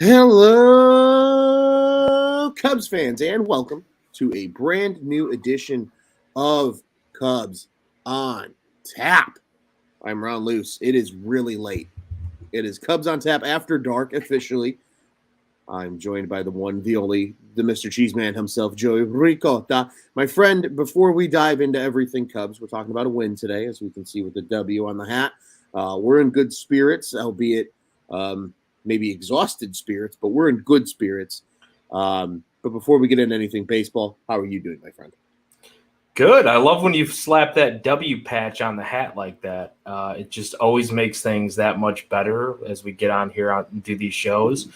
Hello, Cubs fans, and welcome to a brand new edition of Cubs on Tap. I'm Ron Luce. It is really late. It is Cubs on Tap after dark officially. I'm joined by the one, the only, the Mr. Cheeseman himself, Joey Ricotta. My friend, before we dive into everything Cubs, we're talking about a win today, as we can see with the W on the hat. We're in good spirits, albeit maybe exhausted spirits, but we're in good spirits. But before we get into anything baseball, how are you doing, my friend? Good. I love when you slap that W patch on the hat like that. It just always makes things that much better as we get on here and do these shows.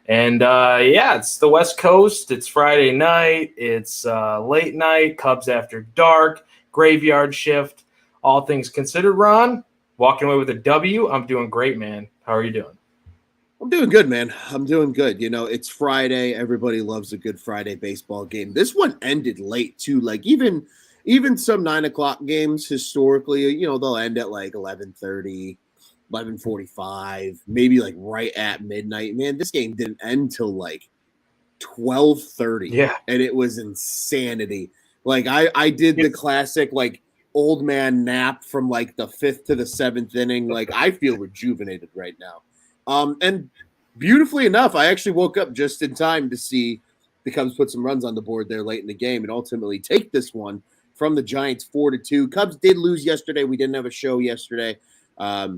And it's the West Coast. It's Friday night. It's late night. Cubs after dark. Graveyard shift. All things considered, Ron, walking away with a W. I'm doing great, man. How are you doing? I'm doing good, man. I'm doing good. You know, it's Friday. Everybody loves a good Friday baseball game. This one ended late too. Like even some 9 o'clock games historically, you know, they'll end at like 11:30, 11:45, maybe like right at midnight. Man, this game didn't end till like 12:30. Yeah. And it was insanity. Like I did the classic like old man nap from like the 5th to the 7th inning. Like I feel rejuvenated right now. And beautifully enough, I actually woke up just in time to see the Cubs put some runs on the board there late in the game and ultimately take this one from the Giants 4-2. Cubs did lose yesterday. We didn't have a show yesterday. A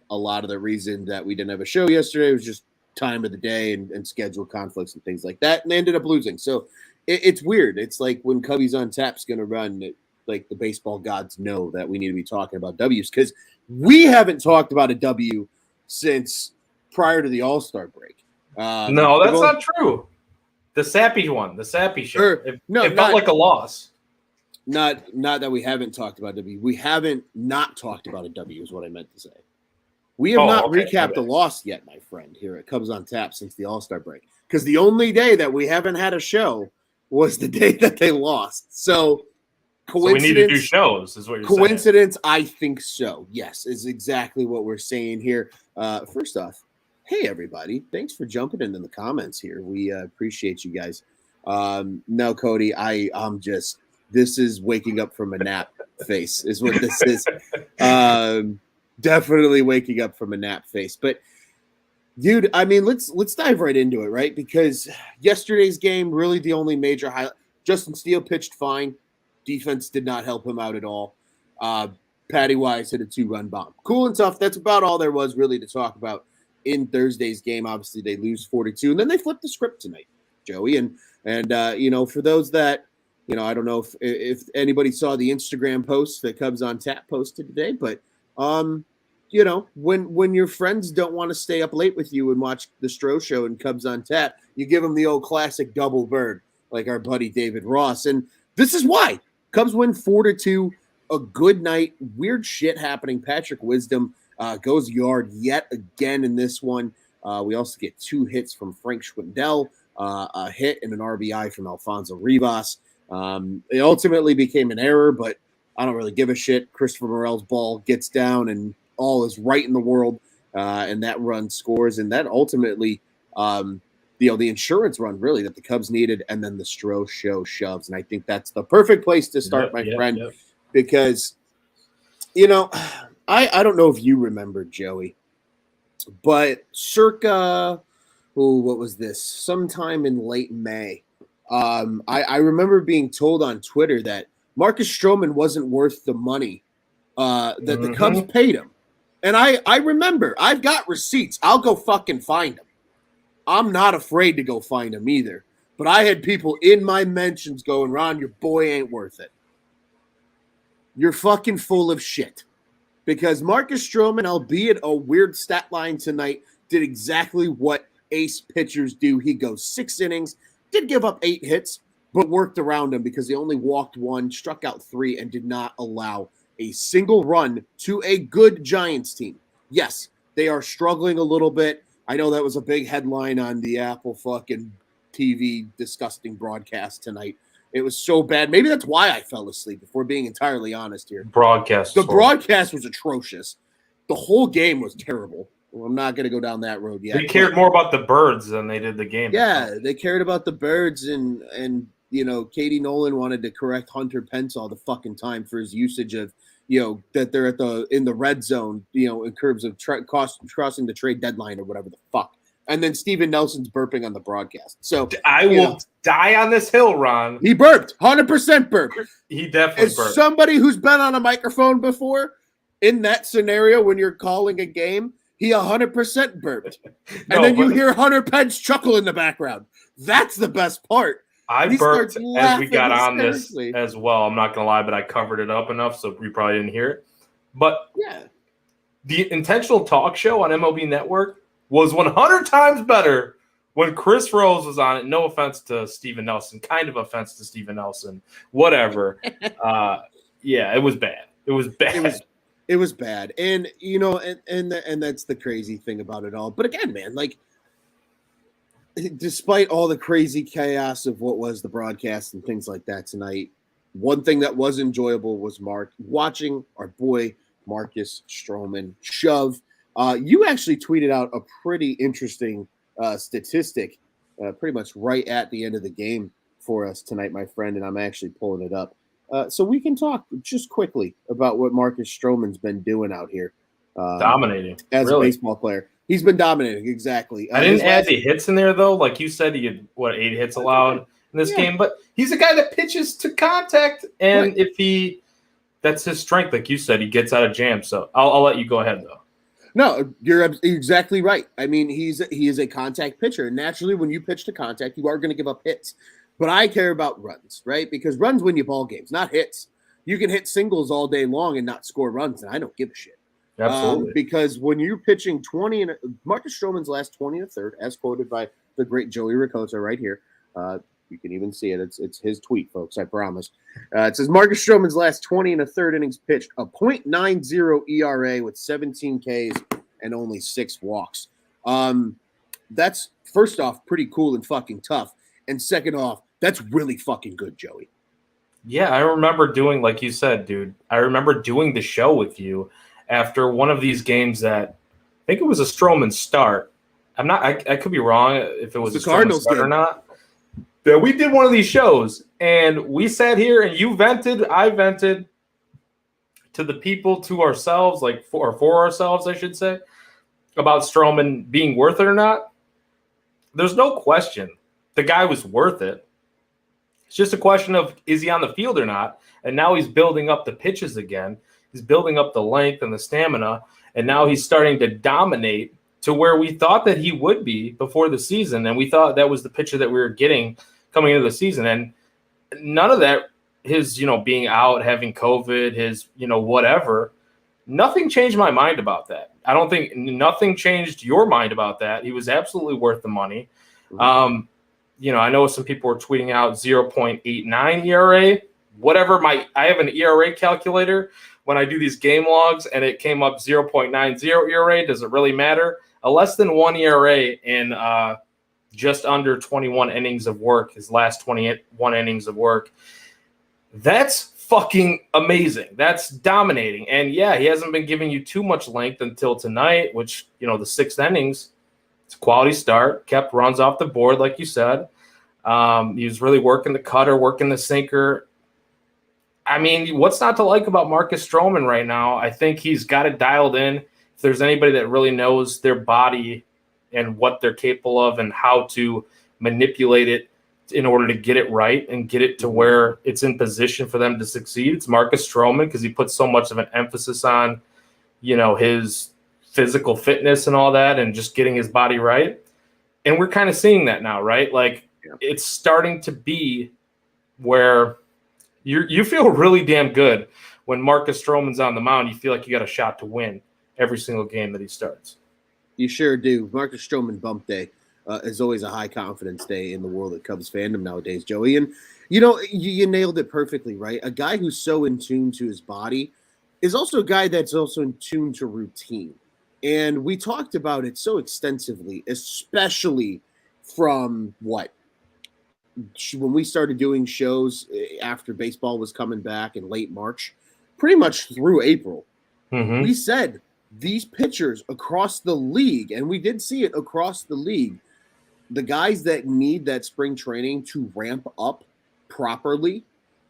lot of the reason that we didn't have a show yesterday was just time of the day and schedule conflicts and things like that. And they ended up losing. So it's weird. It's like when Cubbies on Tap's going to run, like the baseball gods know that we need to be talking about W's because we haven't talked about a W since prior to the All-Star break. No, that's not true. The Sappy one, the Sappy show. It felt like a loss. Not that we haven't talked about W. We haven't not talked about a W is what I meant to say. We have not recapped a loss yet, my friend, here at Cubs on Tap since the All-Star break. Because the only day that we haven't had a show was the day that they lost. So we need to do shows, is what you're saying. Coincidence? I think so. Yes, is exactly what we're saying here. First off, hey, everybody. Thanks for jumping in the comments here. We appreciate you guys. No, Cody, I'm just – this is waking up from a nap face is what this is. Definitely waking up from a nap face. But, dude, I mean, let's dive right into it, right? Because yesterday's game, really the only major highlight – Justin Steele pitched fine. Defense did not help him out at all. Patty Wise hit a 2-run bomb. Cool and tough. That's about all there was really to talk about in Thursday's game. Obviously, they lose 4-2, and then they flipped the script tonight, Joey. And you know, for those that, you know, I don't know if anybody saw the Instagram post that Cubs on Tap posted today, but you know, when your friends don't want to stay up late with you and watch the Stro Show and Cubs on Tap, you give them the old classic double bird, like our buddy David Ross. And this is why. Cubs win 4-2, a good night, weird shit happening. Patrick Wisdom goes yard yet again in this one. We also get 2 hits from Frank Schwindel, a hit and an RBI from Alfonso Rivas. It ultimately became an error, but I don't really give a shit. Christopher Morel's ball gets down and all is right in the world, and that run scores. And that ultimately the insurance run really that the Cubs needed, and then the Stro Show shoves. And I think that's the perfect place to start, my friend, because, you know, I don't know if you remember, Joey, but circa, what was this? Sometime in late May, I remember being told on Twitter that Marcus Stroman wasn't worth the money that the Cubs paid him. And I remember, I've got receipts. I'll go fucking find them. I'm not afraid to go find him either. But I had people in my mentions going, Ron, your boy ain't worth it. You're fucking full of shit. Because Marcus Stroman, albeit a weird stat line tonight, did exactly what ace pitchers do. He goes 6 innings, did give up 8 hits, but worked around him because he only walked 1, struck out 3, and did not allow a single run to a good Giants team. Yes, they are struggling a little bit. I know that was a big headline on the Apple fucking TV disgusting broadcast tonight. It was so bad. Maybe that's why I fell asleep, if we're being entirely honest here. The broadcast was atrocious. The whole game was terrible. Well, I'm not going to go down that road yet. They cared more about the birds than they did the game. Yeah, they cared about the birds, and Katie Nolan wanted to correct Hunter Pence all the fucking time for his usage of that they're in the red zone, in terms of crossing the trade deadline or whatever the fuck. And then Steven Nelson's burping on the broadcast. So I will die on this hill, Ron. He burped, 100% burped. He definitely burped. As somebody who's been on a microphone before, in that scenario when you're calling a game, he 100% burped. And then you hear Hunter Pence chuckle in the background. That's the best part. I burped as we got on this as well. I'm not going to lie, but I covered it up enough so you probably didn't hear it. But yeah, the intentional talk show on MLB Network was 100 times better when Chris Rose was on it. No offense to Steven Nelson. Kind of offense to Steven Nelson. Whatever. Yeah, it was bad. It was bad. It was bad. And, and that's the crazy thing about it all. But again, man, like, despite all the crazy chaos of what was the broadcast and things like that tonight, one thing that was enjoyable was watching our boy Marcus Stroman shove. You actually tweeted out a pretty interesting statistic pretty much right at the end of the game for us tonight, my friend, and I'm actually pulling it up. So we can talk just quickly about what Marcus Stroman's been doing out here. Dominating. As a baseball player. He's been dominating, exactly. I didn't add the hits in there, though. Like you said, he had, 8 hits allowed in this game. But he's a guy that pitches to contact, and that's his strength. Like you said, he gets out of jams. So I'll let you go ahead, though. No, you're exactly right. I mean, he is a contact pitcher. And naturally, when you pitch to contact, you are going to give up hits. But I care about runs, right? Because runs win you ball games, not hits. You can hit singles all day long and not score runs, and I don't give a shit. Absolutely. Because when you're pitching Marcus Stroman's last 20 and a third, as quoted by the great Joey Ricotta right here. You can even see it. It's his tweet, folks. I promise. It says Marcus Stroman's last 20 and a third innings pitched, a .90 ERA with 17 Ks and only 6 walks. That's first off pretty cool and fucking tough, and second off, that's really fucking good, Joey. Yeah, I remember doing, like you said, dude. I remember doing the show with you after one of these games that I think it was a Stroman start. I could be wrong if it was a Cardinals start or not. But we did one of these shows, and we sat here, and you vented, I vented to the people, to ourselves, like for ourselves, I should say, about Stroman being worth it or not. There's no question the guy was worth it. It's just a question of, is he on the field or not? And now he's building up the pitches again. He's building up the length and the stamina, and now he's starting to dominate to where we thought that he would be before the season, and we thought that was the pitcher that we were getting coming into the season. And none of that, his, being out, having COVID, his, whatever, nothing changed my mind about that. I don't think nothing changed your mind about that. He was absolutely worth the money. Mm-hmm. I know some people were tweeting out 0.89 ERA, whatever. I have an ERA calculator when I do these game logs, and it came up 0.90 ERA. Does it really matter? A less than 1 ERA in just under 21 innings of work, his last 21 innings of work. That's fucking amazing. That's dominating. And yeah, he hasn't been giving you too much length until tonight, which, the 6th innings, it's a quality start, kept runs off the board, like you said. He was really working the cutter, working the sinker. I mean, what's not to like about Marcus Stroman right now? I think he's got it dialed in. If there's anybody that really knows their body and what they're capable of and how to manipulate it in order to get it right and get it to where it's in position for them to succeed, it's Marcus Stroman, because he puts so much of an emphasis on, his physical fitness and all that and just getting his body right. And we're kind of seeing that now, right? Like, it's starting to be where you feel really damn good when Marcus Stroman's on the mound. You feel like you got a shot to win every single game that he starts. You sure do. Marcus Stroman bump day is always a high confidence day in the world of Cubs fandom nowadays, Joey. And, you nailed it perfectly, right? A guy who's so in tune to his body is also a guy that's also in tune to routine. And we talked about it so extensively, especially from when we started doing shows after baseball was coming back in late March, pretty much through April. Mm-hmm. We said these pitchers across the league, and we did see it across the league, the guys that need that spring training to ramp up properly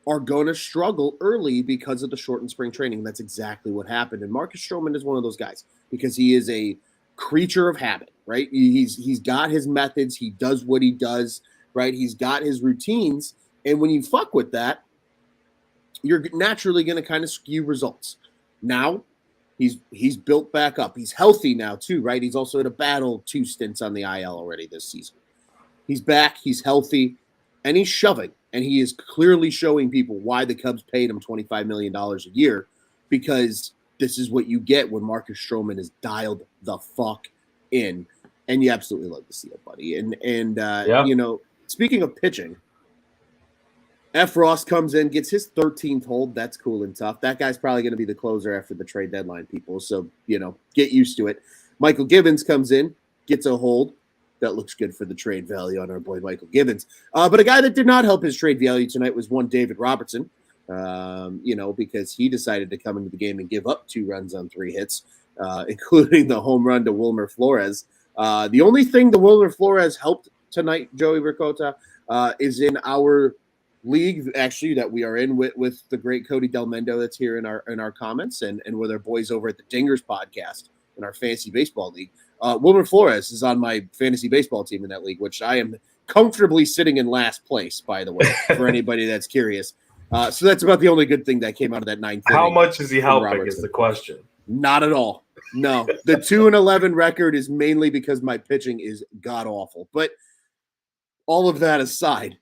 are going to struggle early because of the shortened spring training. That's exactly what happened. And Marcus Stroman is one of those guys because he is a creature of habit, right? He's got his methods. He does what he does, right? He's got his routines. And when you fuck with that, you're naturally going to kind of skew results. Now, he's built back up. He's healthy now too, right? He's also had a battle 2 stints on the IL already this season. He's back. He's healthy, and he's shoving. And he is clearly showing people why the Cubs paid him $25 million a year, because this is what you get when Marcus Stroman is dialed the fuck in. And you absolutely love to see it, buddy. You know, speaking of pitching, F. Ross comes in, gets his 13th hold. That's cool and tough. That guy's probably going to be the closer after the trade deadline, people. So, you know, get used to it. Michael Givens comes in, gets a hold. That looks good for the trade value on our boy Michael Givens. But a guy that did not help his trade value tonight was one David Robertson, you know, because he decided to come into the game and give up 2 runs on 3 hits, including the home run to Wilmer Flores. The only thing the Wilmer Flores helped tonight, Joey Ricotta, is in our league actually that we are in with the great Cody Del Mendo that's here in our comments and with our boys over at the Dingers podcast in our fantasy baseball league. Wilmer Flores is on my fantasy baseball team in that league, which I am comfortably sitting in last place, by the way, for anybody that's curious. So that's about the only good thing that came out of that 9th. How much is he helping is the question. Not at all. No, the 2-11 record is mainly because my pitching is god awful. But all of that aside,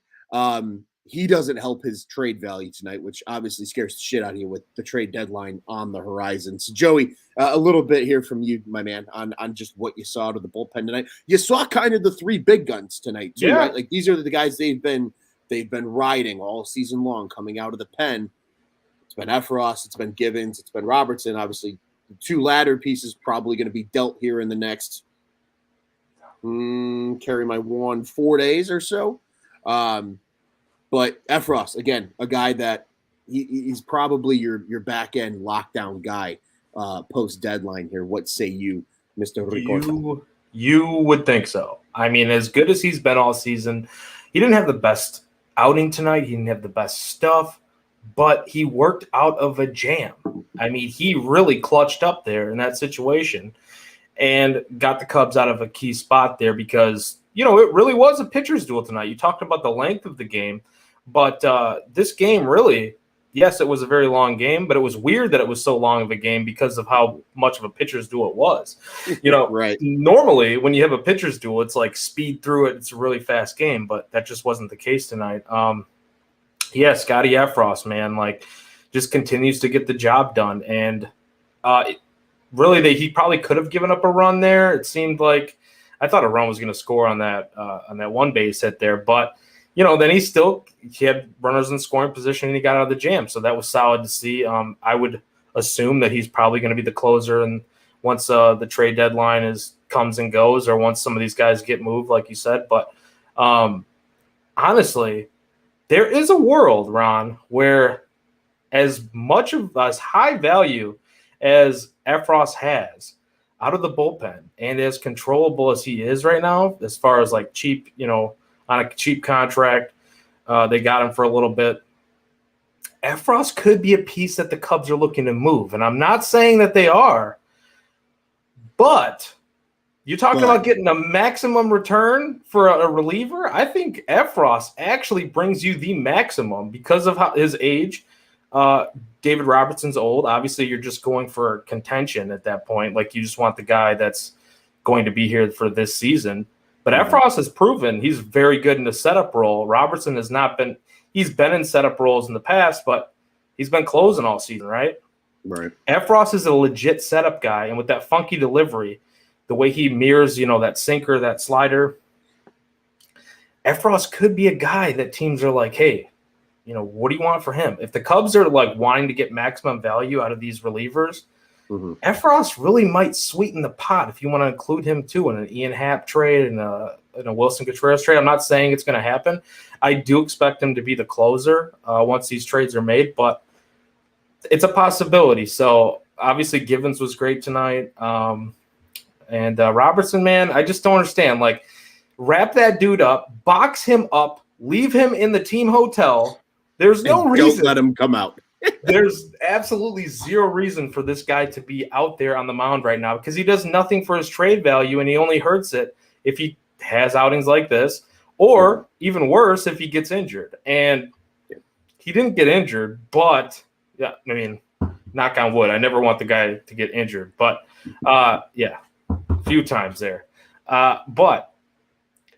he doesn't help his trade value tonight, which obviously scares the shit out of you with the trade deadline on the horizon. So, Joey, a little bit here from you, my man, on just what you saw out of the bullpen tonight. You saw kind of the 3 big guns tonight, too, right? Like these are the guys they've been riding all season long, coming out of the pen. It's been Efros, it's been Givens, it's been Robertson. Obviously, the 2 latter pieces probably going to be dealt here in the next 4 days or so. But Efros, again, a guy that he's probably your back end lockdown guy post deadline here. What say you, Mr. Ricotta? You would think so. I mean, as good as he's been all season, he didn't have the best outing tonight. He didn't have the best stuff, but he worked out of a jam. I mean, he really clutched up there in that situation and got the Cubs out of a key spot there because, you know, it really was a pitcher's duel tonight. You talked about the length of the game. But this game really, yes, it was a very long game, but it was weird that it was so long of a game because of how much of a pitcher's duel it was. You know, right. Normally when you have a pitcher's duel, it's like speed through it. It's a really fast game, but that just wasn't the case tonight. Yeah, Scotty Efros, man, like just continues to get the job done. And really, he probably could have given up a run there. It seemed like I thought a run was going to score on that one base hit there, but you know, then he had runners in scoring position and he got out of the jam. So that was solid to see. I would assume that he's probably going to be the closer. And once the trade deadline comes and goes, or once some of these guys get moved, like you said. But honestly, there is a world, Ron, where as high value as Efros has out of the bullpen and as controllable as he is right now, as far as like cheap, you know, on a cheap contract. They got him for a little bit. Efros could be a piece that the Cubs are looking to move. And I'm not saying that they are, but you're talking about getting a maximum return for a reliever. I think Efros actually brings you the maximum because of his age. David Robertson's old. Obviously, you're just going for contention at that point. Like you just want the guy that's going to be here for this season. But Efros has proven he's very good in the setup role. Robertson has not been – he's been in setup roles in the past, but he's been closing all season, right? Right. Efros is a legit setup guy, and with that funky delivery, the way he mirrors, you know, that sinker, that slider, Efros could be a guy that teams are like, hey, you know, what do you want for him? If the Cubs are like wanting to get maximum value out of these relievers – Efros really might sweeten the pot if you want to include him too in an Ian Happ trade and a Wilson Contreras trade. I'm not saying it's going to happen. I do expect him to be the closer once these trades are made, but it's a possibility. So obviously Givens was great tonight. And Robertson, man, I just don't understand. Like, wrap that dude up, box him up, leave him in the team hotel. There's no reason. Don't let him come out. There's absolutely zero reason for this guy to be out there on the mound right now because he does nothing for his trade value, and he only hurts it if he has outings like this, or even worse, if he gets injured. And he didn't get injured, but yeah, I mean, knock on wood. I never want the guy to get injured, but yeah, a few times there. But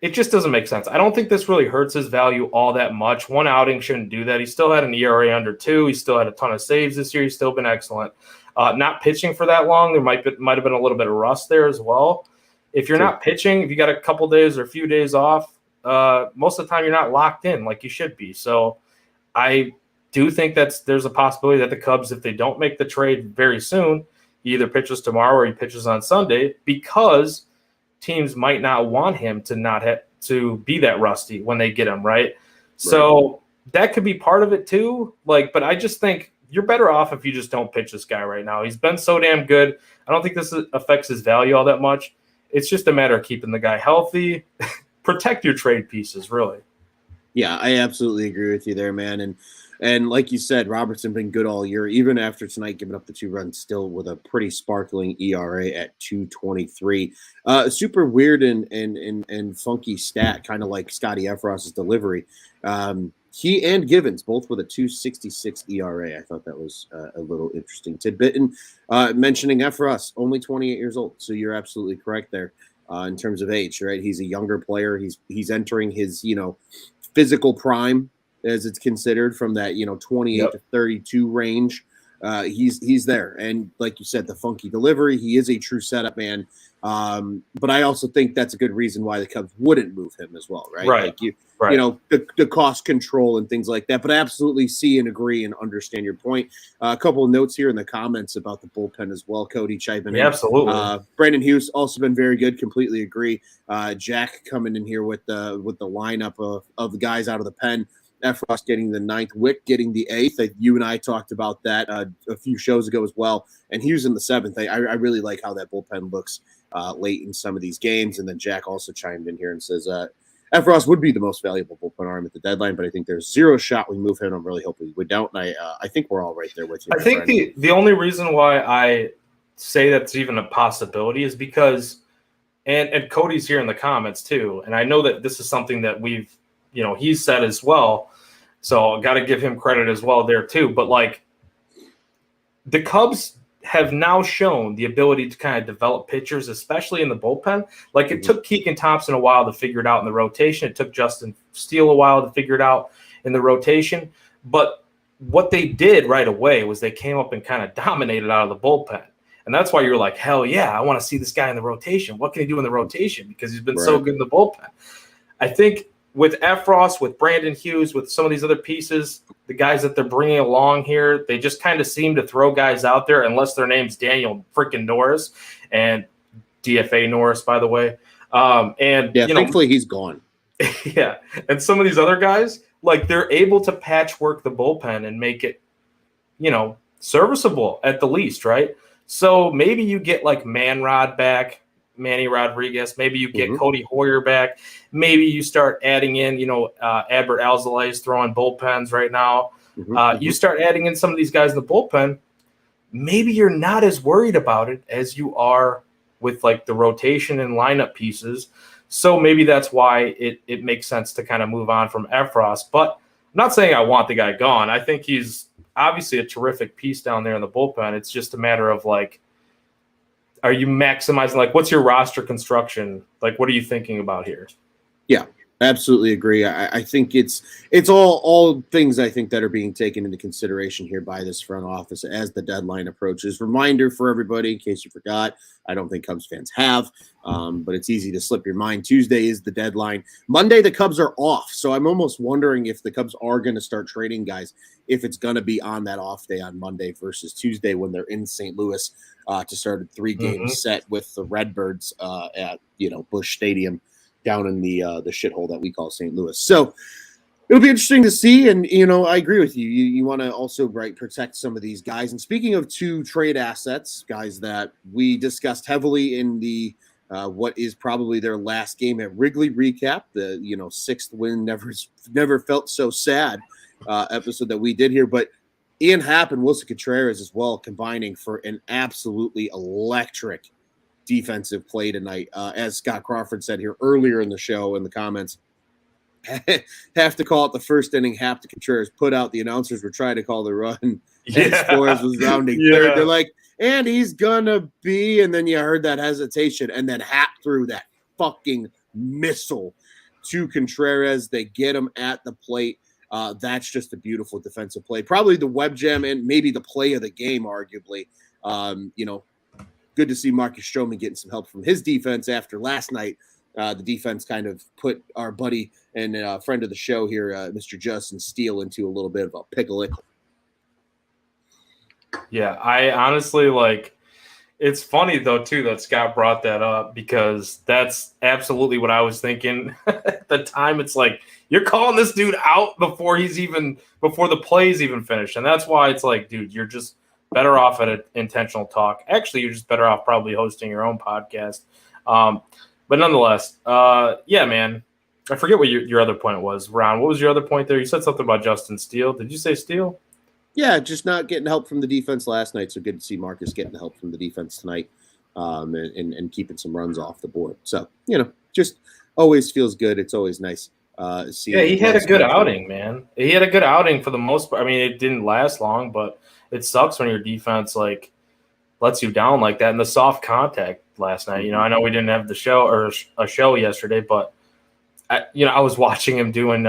it just doesn't make sense. I don't think this really hurts his value all that much. One outing shouldn't do that. He still had an ERA under 2. He still had a ton of saves this year. He's still been excellent. Not pitching for that long, there might have been a little bit of rust there as well. If you're not pitching, if you got a couple days or a few days off, most of the time you're not locked in like you should be. So I do think there's a possibility that the Cubs, if they don't make the trade very soon, he either pitches tomorrow or he pitches on Sunday because teams might not want him to not have to be that rusty when they get him, right? So that could be part of it too. Like, but I just think you're better off if you just don't pitch this guy right now. He's been so damn good. I don't think this affects his value all that much. It's just a matter of keeping the guy healthy. Protect your trade pieces, really. Yeah, I absolutely agree with you there, man. And like you said, Robertson been good all year, even after tonight giving up the 2 runs, still with a pretty sparkling ERA at 2.23. Super weird and funky stat, kind of like Scotty Efros's delivery. He and Givens both with a 2.66 ERA. I thought that was a little interesting tidbit. And mentioning Efros, only 28 years old, so you're absolutely correct there in terms of age, right? He's a younger player. He's entering his physical prime, as it's considered, from that 28 to 32 range. He's there, and like you said, the funky delivery. He is a true setup man. But I also think that's a good reason why the Cubs wouldn't move him as well, right? Right. Like the cost control and things like that. But I absolutely see and agree and understand your point. A couple of notes here in the comments about the bullpen as well. Cody chiming in. Absolutely. Brandon Hughes also been very good. Completely agree. Jack coming in here with the lineup of the guys out of the pen. Efros getting the 9th, Wick getting the 8th. You and I talked about that a few shows ago as well. And Hughes in the 7th. I really like how that bullpen looks late in some of these games. And then Jack also chimed in here and says Efros would be the most valuable bullpen arm at the deadline, but I think there's zero shot we move him. I'm really hoping we don't. And I think we're all right there with you. I think the only reason why I say that's even a possibility is because, and Cody's here in the comments too, and I know that this is something that we've, he's said as well. So I got to give him credit as well there too. But like the Cubs have now shown the ability to kind of develop pitchers, especially in the bullpen. Like it took Keegan Thompson a while to figure it out in the rotation. It took Justin Steele a while to figure it out in the rotation. But what they did right away was they came up and kind of dominated out of the bullpen. And that's why you're like, hell yeah, I want to see this guy in the rotation. What can he do in the rotation? Because he's been so good in the bullpen. I think with Efros, with Brandon Hughes, with some of these other pieces, the guys that they're bringing along here, they just kind of seem to throw guys out there unless their name's Daniel freaking Norris and DFA Norris, by the way. Thankfully he's gone. Yeah. And some of these other guys, like they're able to patchwork the bullpen and make it, serviceable at the least, right? So maybe you get like Manny Rodriguez. Maybe you get Cody Hoyer back. Maybe you start adding in, Albert Alzolay is throwing bullpens right now. You start adding in some of these guys in the bullpen. Maybe you're not as worried about it as you are with like the rotation and lineup pieces. So maybe that's why it makes sense to kind of move on from Efros. But I'm not saying I want the guy gone. I think he's obviously a terrific piece down there in the bullpen. It's just a matter of like, are you maximizing, like, what's your roster construction? Like, what are you thinking about here? Yeah, absolutely agree. I think it's all things I think that are being taken into consideration here by this front office as the deadline approaches. Reminder for everybody, in case you forgot, I don't think Cubs fans have, but it's easy to slip your mind. Tuesday is the deadline. Monday, the Cubs are off. So I'm almost wondering if the Cubs are going to start trading guys, if it's going to be on that off day on Monday versus Tuesday when they're in St. Louis to start a 3-game set with the Redbirds at Busch Stadium down in the shithole that we call St. Louis. So It'll be interesting to see, and I agree with you. You want to also protect some of these guys. And speaking of two trade assets, guys that we discussed heavily in the what is probably their last game at Wrigley recap, the sixth win never felt so sad episode that we did here, but Ian Happ and Wilson Contreras as well combining for an absolutely electric defensive play tonight. As Scott Crawford said here earlier in the show in the comments. Have to call it the first inning. Happ to Contreras put out. The announcers were trying to call the run. Yeah. And Spores was rounding third. They're like, and he's gonna be. And then you heard that hesitation, and then Happ threw that fucking missile to Contreras. They get him at the plate. That's just a beautiful defensive play. Probably the web gem and maybe the play of the game, arguably. Good to see Marcus Stroman getting some help from his defense after last night. The defense kind of put our buddy and friend of the show here, Mr. Justin Steele, into a little bit of a pickle. Yeah, I honestly it's funny though too that Scott brought that up because that's absolutely what I was thinking at the time. It's like you're calling this dude out before the play's even finished, and that's why it's like, dude, you're just better off at an intentional talk. Actually, you're just better off probably hosting your own podcast. But nonetheless, yeah, man. I forget what your other point was, Ron. What was your other point there? You said something about Justin Steele. Did you say Steele? Yeah, just not getting help from the defense last night. So good to see Marcus getting help from the defense tonight, and keeping some runs off the board. So just always feels good. It's always nice. Seeing he had a good outing, man. He had a good outing for the most part. I mean, it didn't last long, but it sucks when your defense lets you down like that. And the soft contact last night, I know we didn't have the show or a show yesterday, but I was watching him doing,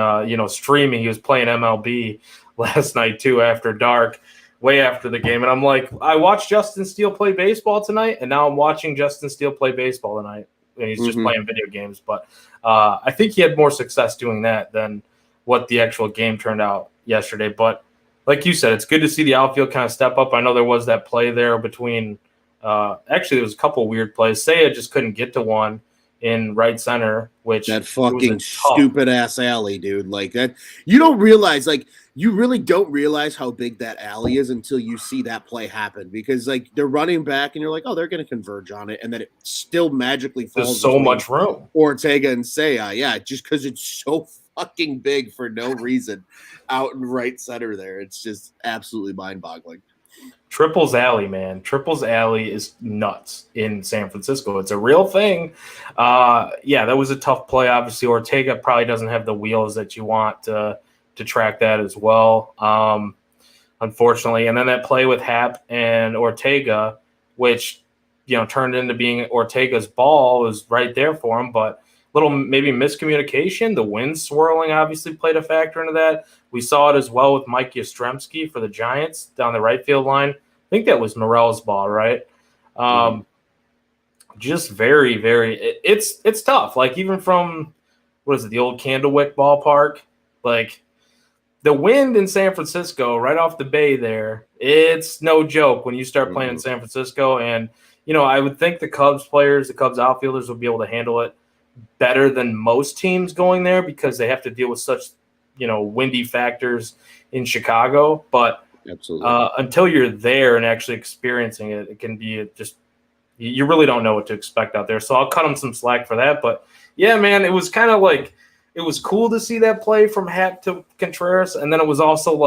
streaming. He was playing MLB last night too, after dark, way after the game. And I'm like, I watched Justin Steele play baseball tonight, and now I'm watching Justin Steele play baseball tonight, and he's just playing video games. But I think he had more success doing that than what the actual game turned out yesterday. But like you said, it's good to see the outfield kind of step up. I know there was that play there between actually there was a couple weird plays. Seiya just couldn't get to one in right center, which that fucking stupid ass alley, dude. Like that, you don't realize, you really don't realize how big that alley is until you see that play happen, because they're running back and you're like, oh, they're going to converge on it, and then it still magically falls. There's so much room. Ortega and Seiya, yeah, just because it's so fucking big for no reason out in right center there. It's just absolutely mind-boggling. Triples Alley, man. Triples Alley is nuts in San Francisco. It's a real thing. Yeah, that was a tough play. Obviously, Ortega probably doesn't have the wheels that you want to track that as well, unfortunately. And then that play with Happ and Ortega, which turned into being Ortega's ball, was right there for him, but little maybe miscommunication. The wind swirling obviously played a factor into that. We saw it as well with Mike Yastrzemski for the Giants down the right field line. I think that was Morel's ball, right? Just very, very – it's tough. Even from, what is it, the old Candlewick ballpark? The wind in San Francisco, right off the bay there, it's no joke when you start playing in San Francisco. And, I would think the Cubs outfielders would be able to handle it better than most teams going there, because they have to deal with such, windy factors in Chicago. But absolutely, until you're there and actually experiencing it, it can be just, you really don't know what to expect out there. So I'll cut them some slack for that. But yeah, man, it was kind of it was cool to see that play from Happ to Contreras. And then it was also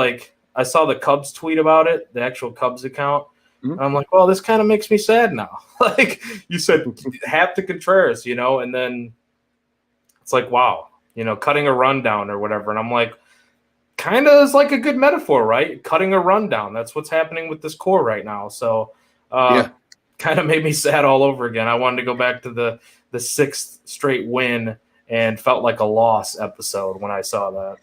I saw the Cubs tweet about it, the actual Cubs account. And I'm like, well, this kind of makes me sad now. You said Happ to Contreras, and then it's like, wow, cutting a run down or whatever. And I'm like, kind of is a good metaphor, right? Cutting a run down. That's what's happening with this core right now. So kind of made me sad all over again. I wanted to go back to the sixth straight win and felt like a loss episode when I saw that.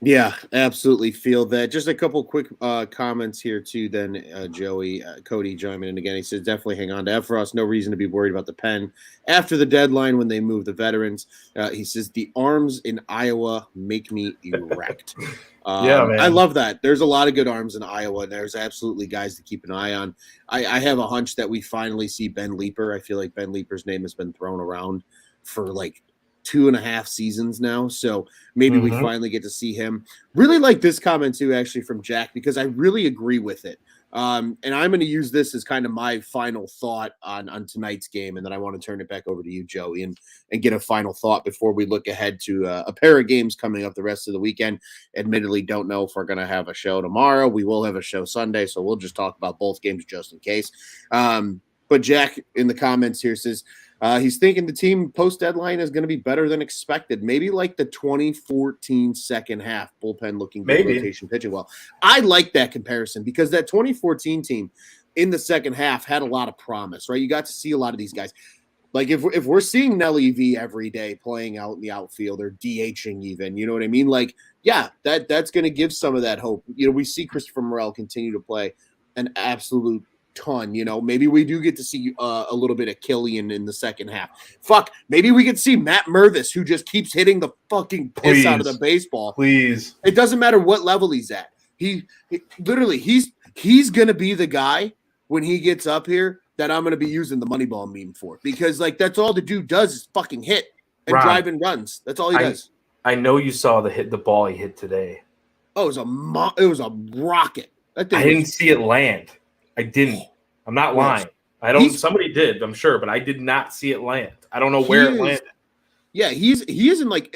Yeah, absolutely feel that. Just a couple quick comments here too. Then Joey, Cody chiming in again. He says, definitely hang on to Efros. No reason to be worried about the pen after the deadline when they move the veterans. He says the arms in Iowa make me erect. Yeah, man. I love that. There's a lot of good arms in Iowa, and there's absolutely guys to keep an eye on. I have a hunch that we finally see Ben Leeper. I feel like Ben Leeper's name has been thrown around for 2.5 seasons now. So maybe we Mhm. finally get to see him. Really like this comment too, actually, from Jack, because I really agree with it. And I'm going to use this as kind of my final thought on tonight's game, and then I want to turn it back over to you, Joey, and get a final thought before we look ahead to a pair of games coming up the rest of the weekend. Admittedly, don't know if we're going to have a show tomorrow. We will have a show Sunday, so we'll just talk about both games just in case. But Jack in the comments here says he's thinking the team post-deadline is going to be better than expected. Maybe like the 2014 second half, bullpen looking good, rotation pitching well. I like that comparison because that 2014 team in the second half had a lot of promise, right? You got to see a lot of these guys. Like if we're seeing Nelly V every day playing out in the outfield or DHing even, you know what I mean? Like, yeah, that's going to give some of that hope. You know, we see Christopher Morel continue to play an absolute ton. You know, maybe we do get to see a little bit of Killian in the second half. Fuck, maybe we could see Matt Mervis, who just keeps hitting the fucking piss out of the baseball. Please. It doesn't matter what level he's at. He literally he's gonna be the guy when he gets up here that I'm gonna be using the Moneyball meme for, because like that's all the dude does is fucking hit and drive and runs. That's all he does. I know you saw the ball he hit today. Oh, it was a rocket. I didn't see it land. I didn't. I'm not lying. Somebody did, I'm sure, but I did not see it land. I don't know where it landed. Yeah, he isn't like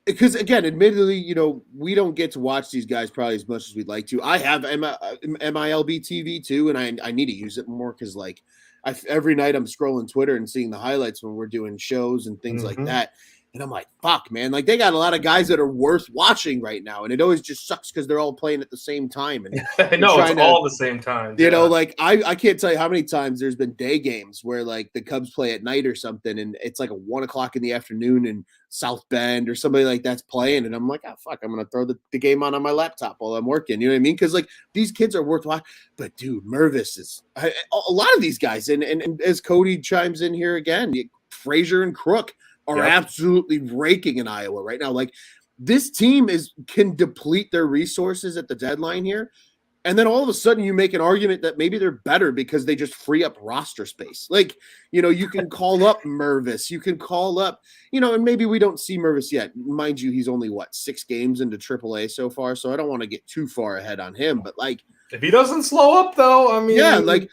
because again, admittedly, you know, we don't get to watch these guys probably as much as we'd like to. I have MILB TV too, and I need to use it more because like every night I'm scrolling Twitter and seeing the highlights when we're doing shows and things like that. And I'm like, fuck, man. Like, they got a lot of guys that are worth watching right now. And it always just sucks because they're all playing at the same time. And no, it's all the same time. You know, like, I can't tell you how many times there's been day games where, like, the Cubs play at night or something. And it's like a 1 o'clock in the afternoon in South Bend or somebody like that's playing. And I'm like, oh, fuck, I'm going to throw the game on my laptop while I'm working. You know what I mean? Because, like, these kids are worth watching. But, dude, Mervis is a lot of these guys. And as Cody chimes in here again, Frazier and Crook are absolutely raking in Iowa right now. Like, this team can deplete their resources at the deadline here. And then all of a sudden you make an argument that maybe they're better because they just free up roster space. Like, you know, you can call up Mervis, you can call up, you know, and maybe we don't see Mervis yet. Mind you, he's only 6 games into AAA so far. So I don't want to get too far ahead on him, but like, if he doesn't slow up though, I mean, yeah, like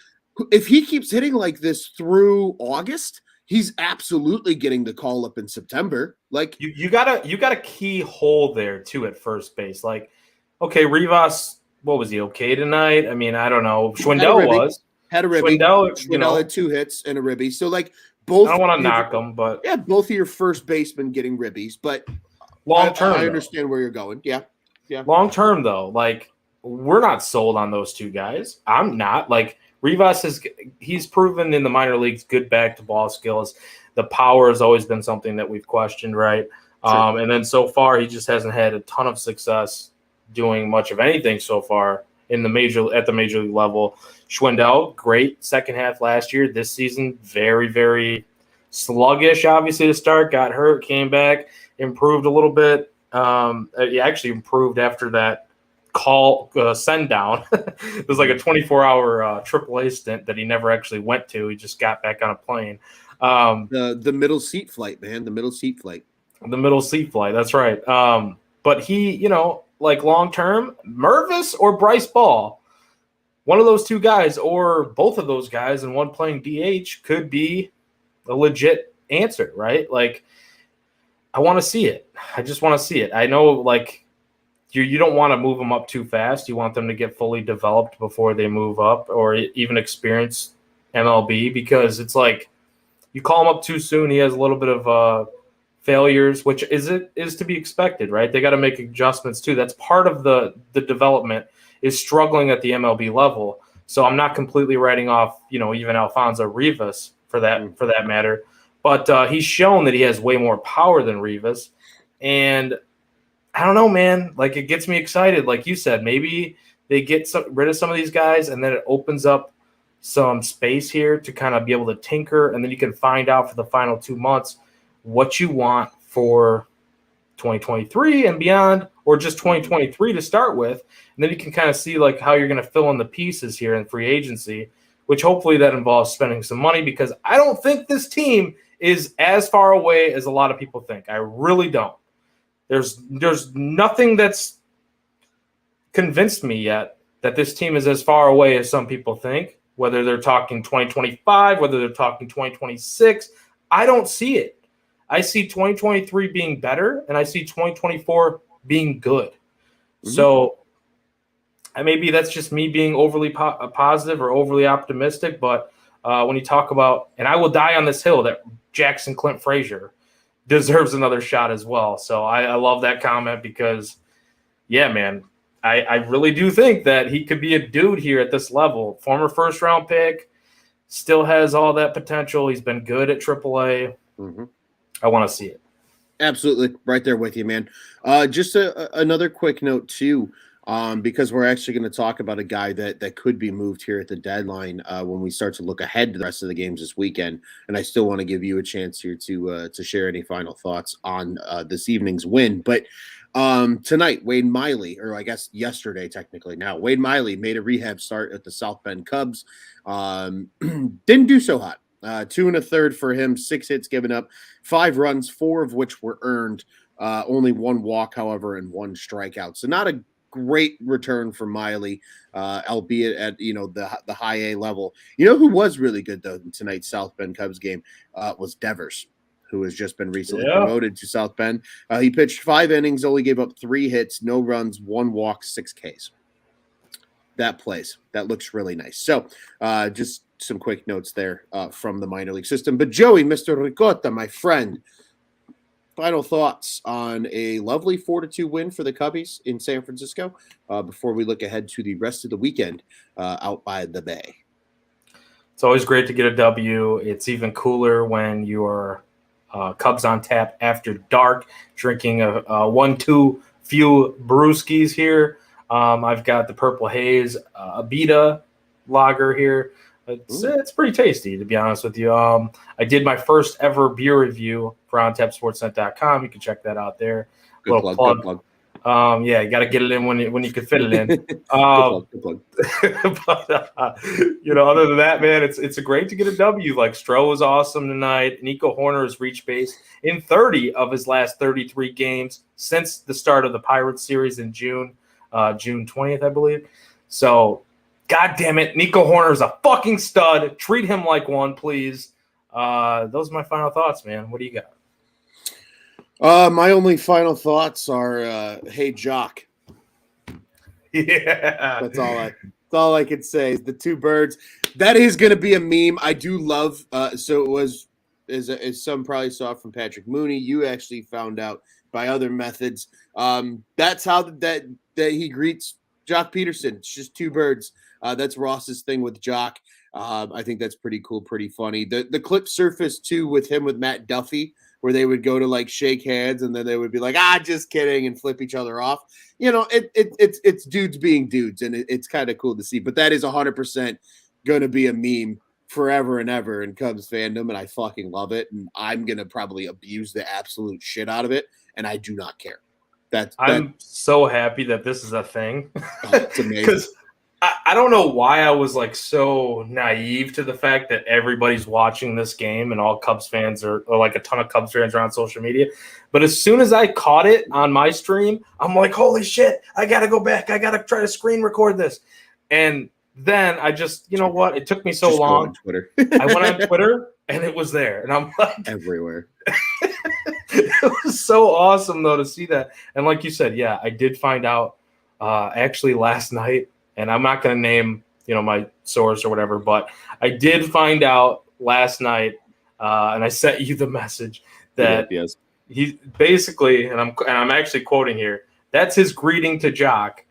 if he keeps hitting like this through August, he's absolutely getting the call up in September. Like you got a key hole there too at first base. Like, okay, Rivas, what was he okay tonight? I mean, I don't know. Schwindel had a ribby. Schwindel had 2 hits and a ribby. So like both. I don't want to knock them, but yeah, both of your first basemen getting ribbies. But long term, I understand where you're going. Yeah. Long term though, like we're not sold on those 2 guys. I'm not. Like Rivas he's proven in the minor leagues good back to ball skills. The power has always been something that we've questioned, right? Sure. And then so far he just hasn't had a ton of success doing much of anything so far at the major league level. Schwindel, great second half last year. This season, very, very sluggish, obviously, to start. Got hurt, came back, improved a little bit. He actually improved after that send down. It was like a 24-hour AAA stint that he never actually went to. He just got back on a plane. The middle seat flight, man. The middle seat flight. That's right. But he, you know, like long term, Mervis or Bryce Ball, one of those 2 guys or both of those guys and one playing DH could be a legit answer, right? Like, I want to see it. I just want to see it. I know, like, you don't want to move them up too fast. You want them to get fully developed before they move up or even experience MLB, because it's like you call him up too soon. He has a little bit of failures, which is to be expected, right? They got to make adjustments too. That's part of the development, is struggling at the MLB level. So I'm not completely writing off, you know, even Alfonso Rivas for that matter. But he's shown that he has way more power than Rivas. And I don't know, man. Like, it gets me excited. Like you said, maybe they get rid of some of these guys, and then it opens up some space here to kind of be able to tinker, and then you can find out for the final 2 months what you want for 2023 and beyond, or just 2023 to start with. And then you can kind of see like how you're going to fill in the pieces here in free agency, which hopefully that involves spending some money, because I don't think this team is as far away as a lot of people think. I really don't. There's nothing that's convinced me yet that this team is as far away as some people think, whether they're talking 2025, whether they're talking 2026. I don't see it. I see 2023 being better, and I see 2024 being good. Mm-hmm. So maybe that's just me being overly positive or overly optimistic, but when you talk about, and I will die on this hill that Jackson Clint Frazier deserves another shot as well. So I love that comment because, yeah, man, I really do think that he could be a dude here at this level. Former first-round pick, still has all that potential. He's been good at AAA. Mm-hmm. I want to see it. Absolutely. Right there with you, man. Just another quick note, too, because we're actually going to talk about a guy that could be moved here at the deadline when we start to look ahead to the rest of the games this weekend. And I still want to give you a chance here to share any final thoughts on this evening's win. But tonight, Wade Miley, or I guess yesterday technically now, Wade Miley made a rehab start at the South Bend Cubs. Didn't do so hot. 2 1/3 for him, 6 hits given up, 5 runs, 4 of which were earned. Only 1 walk, however, and 1 strikeout. So not a great return for Miley, albeit at the high A level. You know who was really good though in tonight's South Bend Cubs game was Devers, who has just been recently promoted to South Bend. He pitched 5 innings, only gave up 3 hits, no runs, 1 walk, 6 Ks. That plays. That looks really nice. So just some quick notes there from the minor league system. But Joey, Mr. Ricotta, my friend, final thoughts on a lovely 4-2 win for the Cubbies in San Francisco before we look ahead to the rest of the weekend out by the Bay. It's always great to get a W. It's even cooler when you're Cubs on tap after dark, drinking a 1-2 few brewskis here. I've got the Purple Haze Abita lager here. It's pretty tasty, to be honest with you. I did my first ever beer review for OnTapSportsNet.com. You can check that out there. Good plug. Yeah, you got to get it in when you can fit it in. Good plug. But other than that, man, it's great to get a W. Like Stroh was awesome tonight. Nico Horner has reached base in 30 of his last 33 games since the start of the Pirates series in June 20th, I believe. So, God damn it, Nico Horner is a fucking stud. Treat him like one, please. Those are my final thoughts, man. What do you got? My only final thoughts are, hey, Jock. Yeah. That's all I can say. The 2 birds. That is going to be a meme. I do love, so it was, as some probably saw from Patrick Mooney, you actually found out by other methods. That's how that he greets Jock Peterson. It's just 2 birds. That's Ross's thing with Jock. I think that's pretty cool, pretty funny. The clip surfaced too with him with Matt Duffy, where they would go to like shake hands and then they would be like, just kidding, and flip each other off. It's dudes being dudes, and it's kind of cool to see. But that is 100% going to be a meme forever and ever in Cubs fandom, and I fucking love it. And I'm going to probably abuse the absolute shit out of it, and I do not care. I'm so happy that this is a thing. It's amazing. Because I don't know why I was like so naive to the fact that everybody's watching this game and all Cubs fans or like a ton of Cubs fans are on social media. But as soon as I caught it on my stream, I'm like, holy shit, I got to go back. I got to try to screen record this. And then I just, you know what? It took me so long. On Twitter. I went on Twitter and it was there. And I'm like, everywhere. It was so awesome, though, to see that. And like you said, yeah, I did find out actually last night. And I'm not going to name, my source or whatever, but I did find out last night, and I sent you the message that he basically, and I'm actually quoting here, that's his greeting to Jock,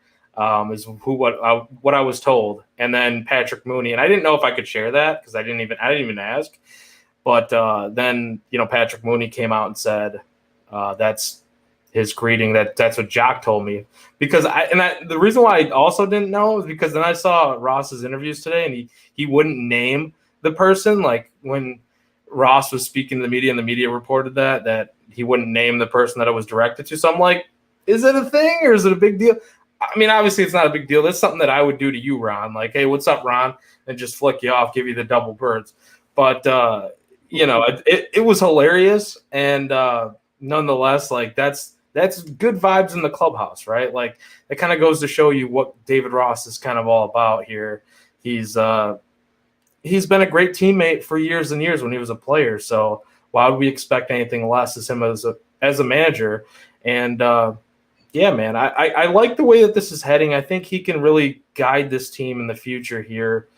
is what I was told. And then Patrick Mooney, and I didn't know if I could share that because I didn't even ask, but then Patrick Mooney came out and said that's his greeting. That's what Jock told me. Because the reason why I also didn't know is because then I saw Ross's interviews today, and he wouldn't name the person. Like when Ross was speaking to the media and the media reported that he wouldn't name the person that it was directed to. So I'm like, is it a thing or is it a big deal? I mean, obviously it's not a big deal. That's something that I would do to you, Ron. Like, hey, what's up, Ron? And just flick you off, give you the double birds. But it was hilarious, and nonetheless, like that's good vibes in the clubhouse, right? Like it kind of goes to show you what David Ross is kind of all about here. He's been a great teammate for years and years when he was a player. So why would we expect anything less as him as a manager? And yeah, man, I like the way that this is heading. I think he can really guide this team in the future here.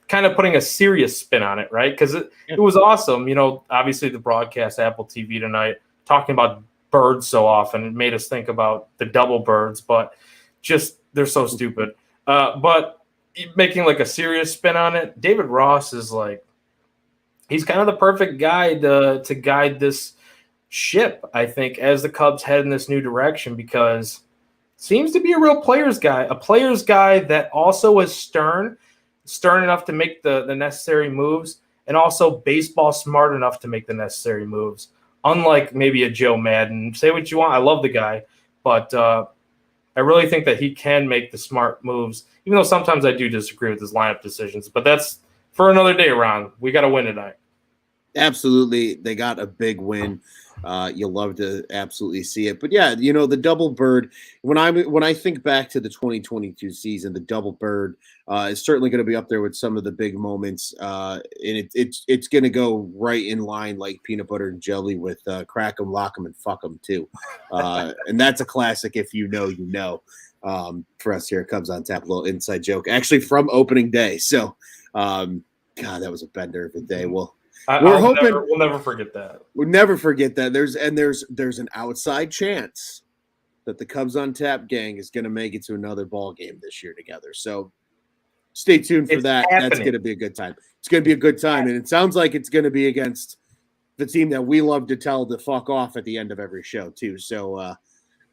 Kind of putting a serious spin on it, right? Because it was awesome. Obviously the broadcast Apple TV tonight talking about birds so often, it made us think about the double birds, but just they're so stupid. But making like a serious spin on it, David Ross is like, he's kind of the perfect guy to guide this ship, I think, as the Cubs head in this new direction, because seems to be a real player's guy that also is stern enough to make the necessary moves, and also baseball smart enough to make the necessary moves. Unlike maybe a Joe Madden. Say what you want, I love the guy, but I really think that he can make the smart moves, even though sometimes I do disagree with his lineup decisions. But that's for another day, Ron. We got to win tonight. Absolutely. They got a big win. You'll love to absolutely see it. But yeah, the double bird, when I think back to the 2022 season, the double bird is certainly going to be up there with some of the big moments. And it's going to go right in line like peanut butter and jelly with crack 'em, lock 'em, and fuck 'em too. And that's a classic. If you know, for us here at Cubs on Tap, a little inside joke actually from opening day. So, God, that was a bender of a day. Well, we're hoping we'll never forget that. We'll never forget that. There's an outside chance that the Cubs on Tap gang is going to make it to another ball game this year together. So stay tuned for that. Happening. That's going to be a good time. It's going to be a good time, and it sounds like it's going to be against the team that we love to tell to fuck off at the end of every show too. So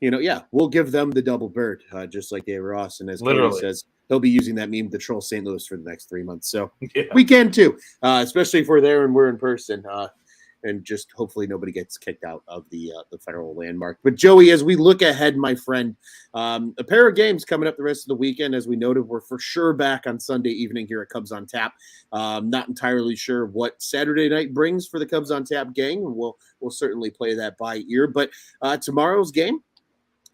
we'll give them the double bird, just like Dave Ross, and as Cody says, he'll be using that meme to troll St. Louis for the next 3 months. So we can too, especially if we're there and we're in person, and just hopefully nobody gets kicked out of the federal landmark. But Joey, as we look ahead, my friend, a pair of games coming up the rest of the weekend. As we noted, we're for sure back on Sunday evening here at Cubs on Tap. Not entirely sure what Saturday night brings for the Cubs on Tap gang. We'll certainly play that by ear. But tomorrow's game,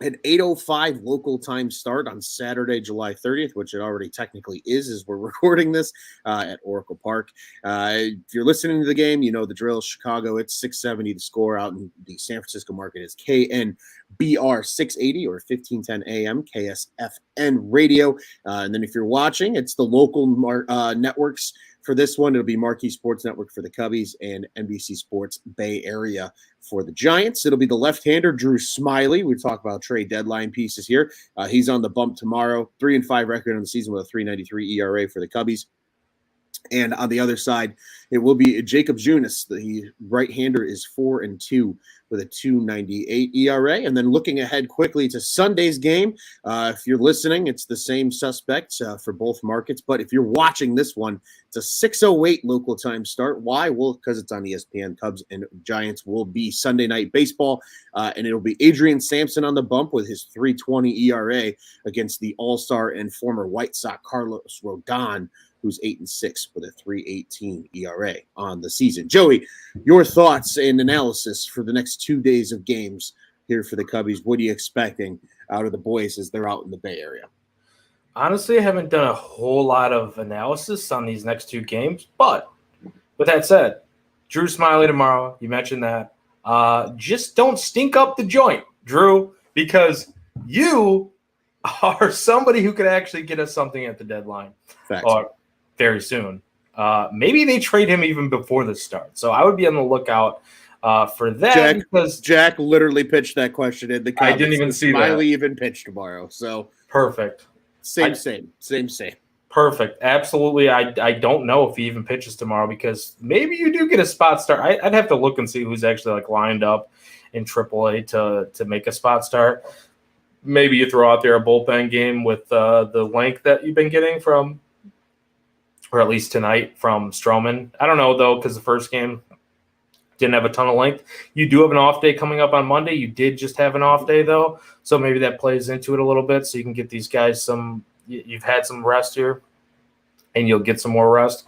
an 8:05 local time start on Saturday, July 30th, which it already technically is as we're recording this at Oracle Park. If you're listening to the game, you know the drill. Chicago, it's 670. The score out in the San Francisco market is KNBR 680 or 1510 AM KSFN radio. And then if you're watching, it's the local networks. For this one, it'll be Marquee Sports Network for the Cubbies and NBC Sports Bay Area for the Giants. It'll be the left-hander, Drew Smiley. We talk about trade deadline pieces here. He's on the bump tomorrow. 3-5 record on the season with a 3.93 ERA for the Cubbies. And on the other side, it will be Jacob Junis. The right-hander is 4-2 with a 2.98 ERA. And then looking ahead quickly to Sunday's game, if you're listening, it's the same suspects for both markets. But if you're watching this one, it's a 6:08 local time start. Why? Well, because it's on ESPN. Cubs and Giants will be Sunday Night Baseball. And it'll be Adrian Sampson on the bump with his 3.20 ERA against the All-Star and former White Sox Carlos Rodon, who's 8-6 with a 3.18 ERA on the season. Joey, your thoughts and analysis for the next 2 days of games here for the Cubbies. What are you expecting out of the boys as they're out in the Bay Area? Honestly, I haven't done a whole lot of analysis on these next two games, but with that said, Drew Smiley tomorrow, you mentioned that. Just don't stink up the joint, Drew, because you are somebody who could actually get us something at the deadline. Facts. Or very soon. Maybe they trade him even before the start. So I would be on the lookout for that. Because Jack literally pitched that question in the comments. I didn't even see Smiley that. even pitched tomorrow. So perfect. Same. Perfect. Absolutely. I don't know if he even pitches tomorrow because maybe you do get a spot start. I'd have to look and see who's actually like lined up in AAA to make a spot start. Maybe you throw out there a bullpen game with the length that you've been getting from, or at least tonight from Stroman. I don't know, though, because the first game didn't have a ton of length. You do have an off day coming up on Monday. You did just have an off day, though, so maybe that plays into it a little bit so you can get these guys you've had some rest here, and you'll get some more rest.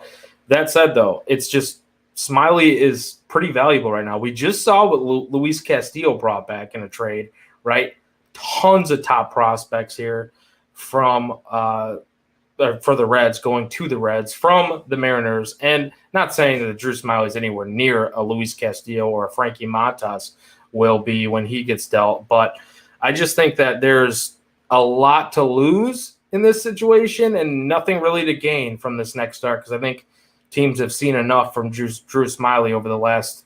That said, though, it's just Smiley is pretty valuable right now. We just saw what Luis Castillo brought back in a trade, right? Tons of top prospects here from for the Reds, going to the Reds from the Mariners, and not saying that Drew Smiley is anywhere near a Luis Castillo or a Frankie Montas will be when he gets dealt, but I just think that there's a lot to lose in this situation and nothing really to gain from this next start, because I think teams have seen enough from Drew Smiley over the last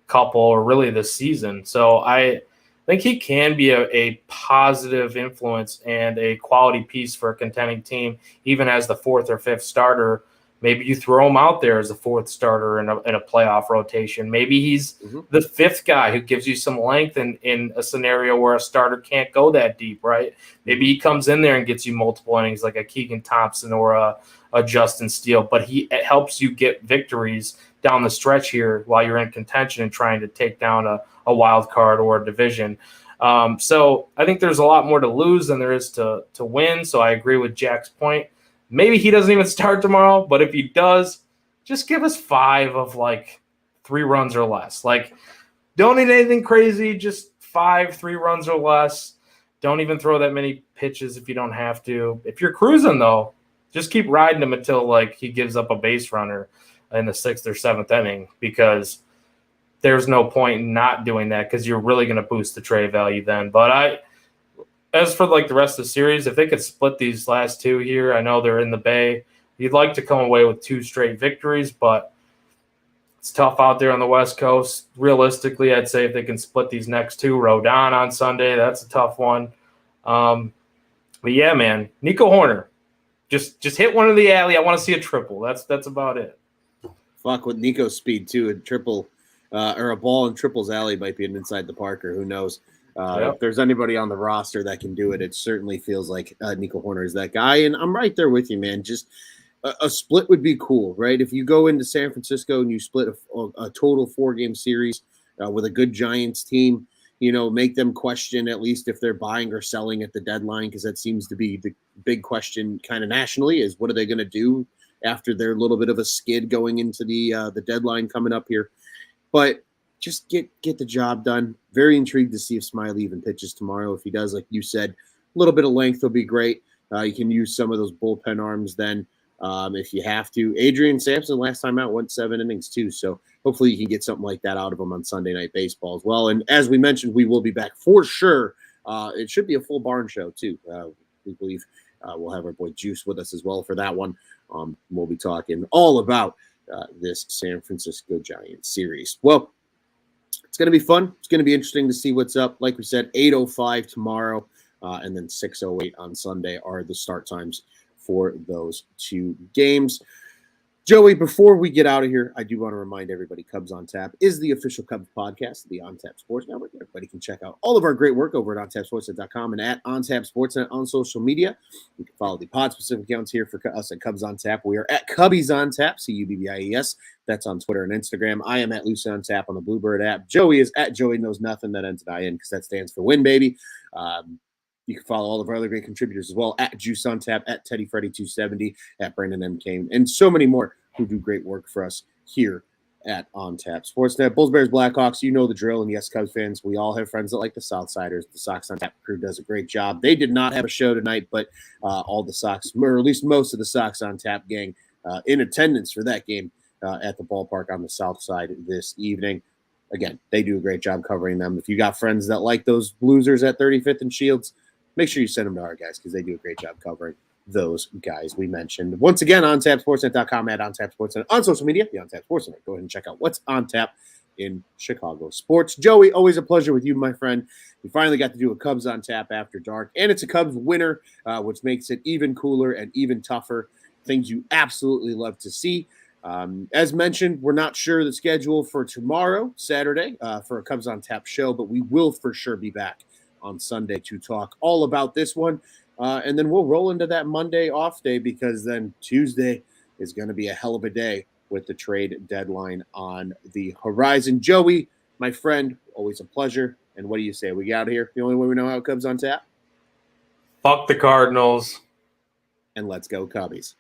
couple or really this season. So I think he can be a positive influence and a quality piece for a contending team, even as the fourth or fifth starter. Maybe you throw him out there as a fourth starter in a playoff rotation. Maybe he's the fifth guy who gives you some length in a scenario where a starter can't go that deep, right? Maybe he comes in there and gets you multiple innings like a Keegan Thompson or a Justin Steele, but it helps you get victories down the stretch here while you're in contention and trying to take down a wild card or a division. So I think there's a lot more to lose than there is to win. So I agree with Jack's point. Maybe he doesn't even start tomorrow, but if he does, just give us 5 of like 3 runs or less. Like, don't need anything crazy, just 5 3 runs or less. Don't even throw that many pitches if you don't have to. If you're cruising, though, just keep riding him until like he gives up a base runner in the 6th or 7th inning, because there's no point in not doing that, because you're really going to boost the trade value then. But as for like the rest of the series, if they could split these last 2 here, I know they're in the Bay. You'd like to come away with 2 straight victories, but it's tough out there on the West Coast. Realistically, I'd say if they can split these next 2, Rodon on Sunday, that's a tough one. But yeah, man, Nico Horner, just hit one in the alley. I want to see a triple. That's about it. Fuck, with Nico's speed too, a triple or a ball in triples alley might be an inside the Parker. Who knows? If there's anybody on the roster that can do it, it certainly feels like Nico Horner is that guy. And I'm right there with you, man. Just a split would be cool, right? If you go into San Francisco and you split a total 4-game series with a good Giants team, make them question at least if they're buying or selling at the deadline, because that seems to be the big question kind of nationally is what are they going to do after their little bit of a skid going into the deadline coming up here. But just get the job done. Very intrigued to see if Smiley even pitches tomorrow. If he does, like you said, a little bit of length will be great. You can use some of those bullpen arms then if you have to. Adrian Sampson, last time out, went 7 innings too. So hopefully you can get something like that out of him on Sunday Night Baseball as well. And as we mentioned, we will be back for sure. It should be a full barn show too. We believe we'll have our boy Juice with us as well for that one. We'll be talking all about this San Francisco Giants series. Well, it's going to be fun. It's going to be interesting to see what's up. Like we said, 8:05 tomorrow and then 6:08 on Sunday are the start times for those 2 games. Joey, before we get out of here, I do want to remind everybody Cubs on Tap is the official Cubs podcast of the On Tap Sports Network. Everybody can check out all of our great work over at OnTapSportsNet.com and at OnTapSportsNet on social media. You can follow the pod-specific accounts here for us at Cubs on Tap. We are at Cubbies on Tap, CUBBIES. That's on Twitter and Instagram. I am at Lucy on Tap on the Bluebird app. Joey is at Joey Knows Nothing. That ends at IN because that stands for win, baby. You can follow all of our other great contributors as well at Juice on Tap, at Teddy Freddy 270, at Brandon M. Kane, and so many more who do great work for us here at On Tap Sportsnet. Bulls, Bears, Blackhawks, you know the drill. And yes, Cubs fans, we all have friends that like the Southsiders. The Sox on Tap crew does a great job. They did not have a show tonight, but all the Sox, or at least most of the Sox on Tap gang, in attendance for that game at the ballpark on the South Side this evening. Again, they do a great job covering them. If you got friends that like those Bluesers at 35th and Shields, make sure you send them to our guys because they do a great job covering those guys we mentioned. Once again, OnTapSportsNet.com, at OnTapSportsNet on social media, the OnTap Sportsnet. Go ahead and check out what's on tap in Chicago sports. Joey, always a pleasure with you, my friend. We finally got to do a Cubs on Tap after dark, and it's a Cubs winner, which makes it even cooler and even tougher. Things you absolutely love to see. As mentioned, we're not sure the schedule for tomorrow, Saturday, for a Cubs on Tap show, but we will for sure be back on Sunday to talk all about this one. And then we'll roll into that Monday off day because then Tuesday is going to be a hell of a day with the trade deadline on the horizon. Joey, my friend, always a pleasure. And what do you say? We get out of here the only way we know how it comes on tap? Fuck the Cardinals. And let's go Cubbies.